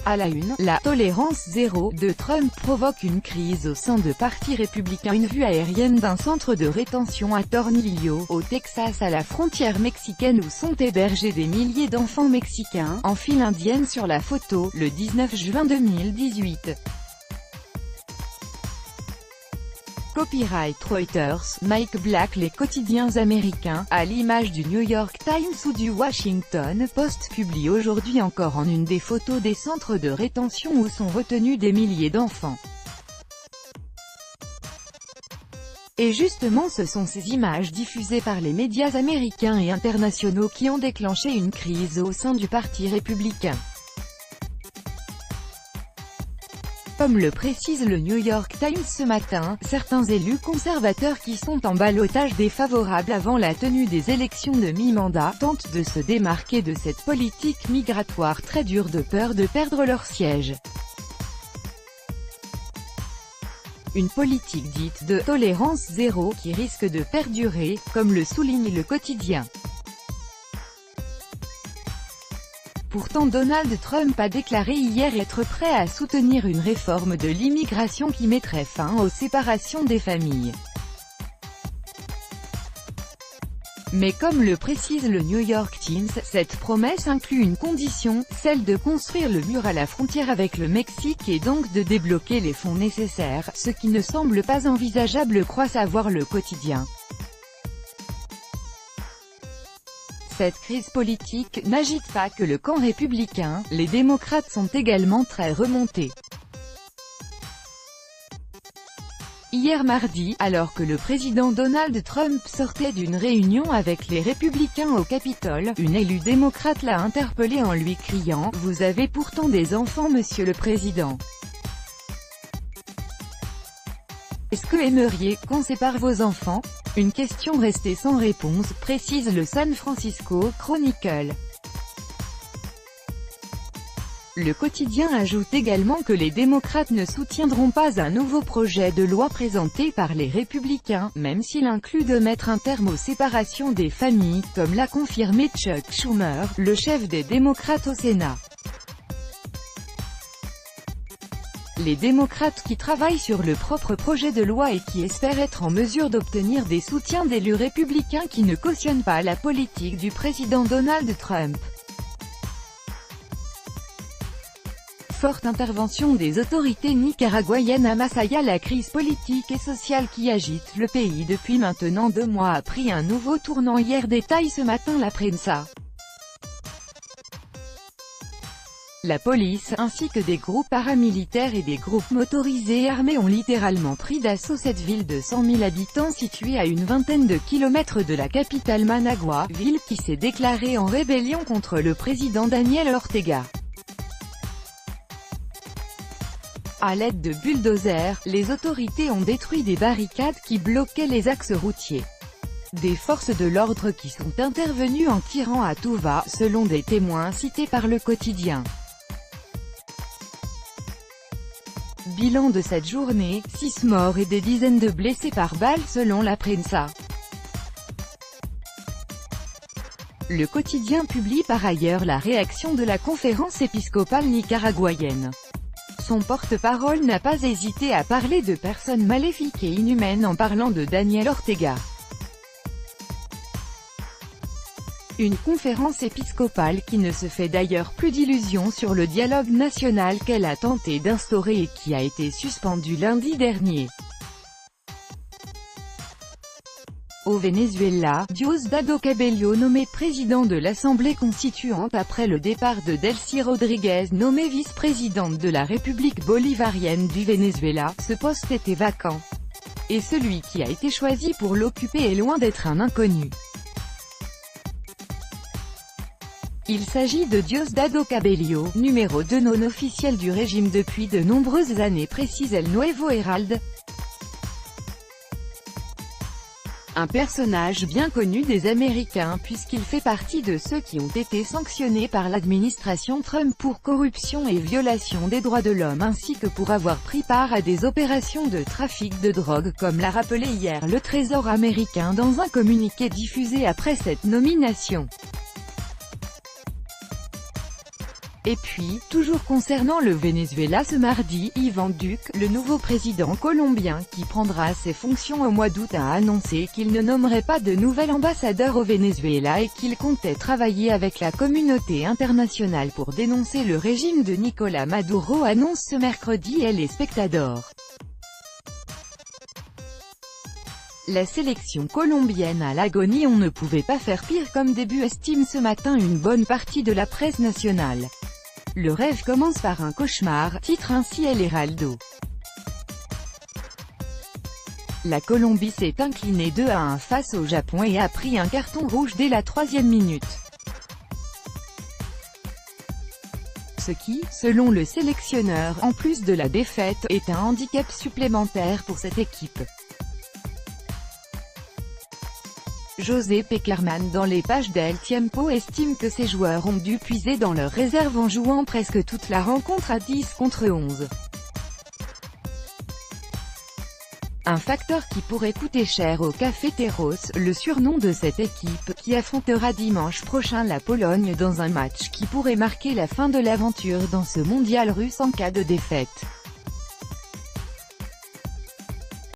À la une, la « tolérance zéro » de Trump provoque une crise au sein de parti républicain. Une vue aérienne d'un centre de rétention à Tornillo, au Texas à la frontière mexicaine où sont hébergés des milliers d'enfants mexicains, en file indienne sur la photo, le 19 juin 2018. Copyright Reuters, Mike Black. Les quotidiens américains, à l'image du New York Times ou du Washington Post, publient aujourd'hui encore en une des photos des centres de rétention où sont retenus des milliers d'enfants. Et justement ce sont ces images diffusées par les médias américains et internationaux qui ont déclenché une crise au sein du Parti républicain. Comme le précise le New York Times ce matin, certains élus conservateurs qui sont en ballottage défavorable avant la tenue des élections de mi-mandat, tentent de se démarquer de cette politique migratoire très dure de peur de perdre leur siège. Une politique dite de « tolérance zéro » qui risque de perdurer, comme le souligne le quotidien. Pourtant Donald Trump a déclaré hier être prêt à soutenir une réforme de l'immigration qui mettrait fin aux séparations des familles. Mais comme le précise le New York Times, cette promesse inclut une condition, celle de construire le mur à la frontière avec le Mexique et donc de débloquer les fonds nécessaires, ce qui ne semble pas envisageable, croit savoir le quotidien. Cette crise politique n'agite pas que le camp républicain, les démocrates sont également très remontés. Hier mardi, alors que le président Donald Trump sortait d'une réunion avec les républicains au Capitole, une élue démocrate l'a interpellé en lui criant « Vous avez pourtant des enfants, monsieur le président. Est-ce que aimeriez qu'on sépare vos enfants ?» Une question restée sans réponse, précise le San Francisco Chronicle. Le quotidien ajoute également que les démocrates ne soutiendront pas un nouveau projet de loi présenté par les républicains, même s'il inclut de mettre un terme aux séparations des familles, comme l'a confirmé Chuck Schumer, le chef des démocrates au Sénat. Les démocrates qui travaillent sur le propre projet de loi et qui espèrent être en mesure d'obtenir des soutiens d'élus républicains qui ne cautionnent pas la politique du président Donald Trump. Forte intervention des autorités nicaraguayennes à Masaya. La crise politique et sociale qui agite le pays depuis maintenant 2 mois a pris un nouveau tournant hier, détaille ce matin la prensa. La police, ainsi que des groupes paramilitaires et des groupes motorisés armés ont littéralement pris d'assaut cette ville de 100 000 habitants située à une vingtaine de kilomètres de la capitale Managua, ville qui s'est déclarée en rébellion contre le président Daniel Ortega. À l'aide de bulldozers, les autorités ont détruit des barricades qui bloquaient les axes routiers. Des forces de l'ordre qui sont intervenues en tirant à tout va, selon des témoins cités par le quotidien. Bilan de cette journée, 6 morts et des dizaines de blessés par balles selon la prensa. Le quotidien publie par ailleurs la réaction de la conférence épiscopale nicaraguayenne. Son porte-parole n'a pas hésité à parler de personnes maléfiques et inhumaines en parlant de Daniel Ortega. Une conférence épiscopale qui ne se fait d'ailleurs plus d'illusions sur le dialogue national qu'elle a tenté d'instaurer et qui a été suspendue lundi dernier. Au Venezuela, Diosdado Cabello nommé président de l'Assemblée constituante après le départ de Delcy Rodríguez nommée vice-présidente de la République bolivarienne du Venezuela, ce poste était vacant. Et celui qui a été choisi pour l'occuper est loin d'être un inconnu. Il s'agit de Diosdado Cabello, numéro 2 non officiel du régime depuis de nombreuses années, précise El Nuevo Herald. Un personnage bien connu des Américains puisqu'il fait partie de ceux qui ont été sanctionnés par l'administration Trump pour corruption et violation des droits de l'homme ainsi que pour avoir pris part à des opérations de trafic de drogue comme l'a rappelé hier le Trésor américain dans un communiqué diffusé après cette nomination. Et puis, toujours concernant le Venezuela ce mardi, Iván Duque, le nouveau président colombien qui prendra ses fonctions au mois d'août a annoncé qu'il ne nommerait pas de nouvel ambassadeur au Venezuela et qu'il comptait travailler avec la communauté internationale pour dénoncer le régime de Nicolás Maduro, annonce ce mercredi El Espectador. La sélection colombienne à l'agonie, on ne pouvait pas faire pire comme début, estime ce matin une bonne partie de la presse nationale. Le rêve commence par un cauchemar, titre ainsi El Heraldo. La Colombie s'est inclinée 2-1 face au Japon et a pris un carton rouge dès la 3e minute. Ce qui, selon le sélectionneur, en plus de la défaite, est un handicap supplémentaire pour cette équipe. José Pekerman dans les pages d'El Tiempo estime que ces joueurs ont dû puiser dans leurs réserves en jouant presque toute la rencontre à 10 contre 11. Un facteur qui pourrait coûter cher aux Cafeteros, le surnom de cette équipe, qui affrontera dimanche prochain la Pologne dans un match qui pourrait marquer la fin de l'aventure dans ce mondial russe en cas de défaite.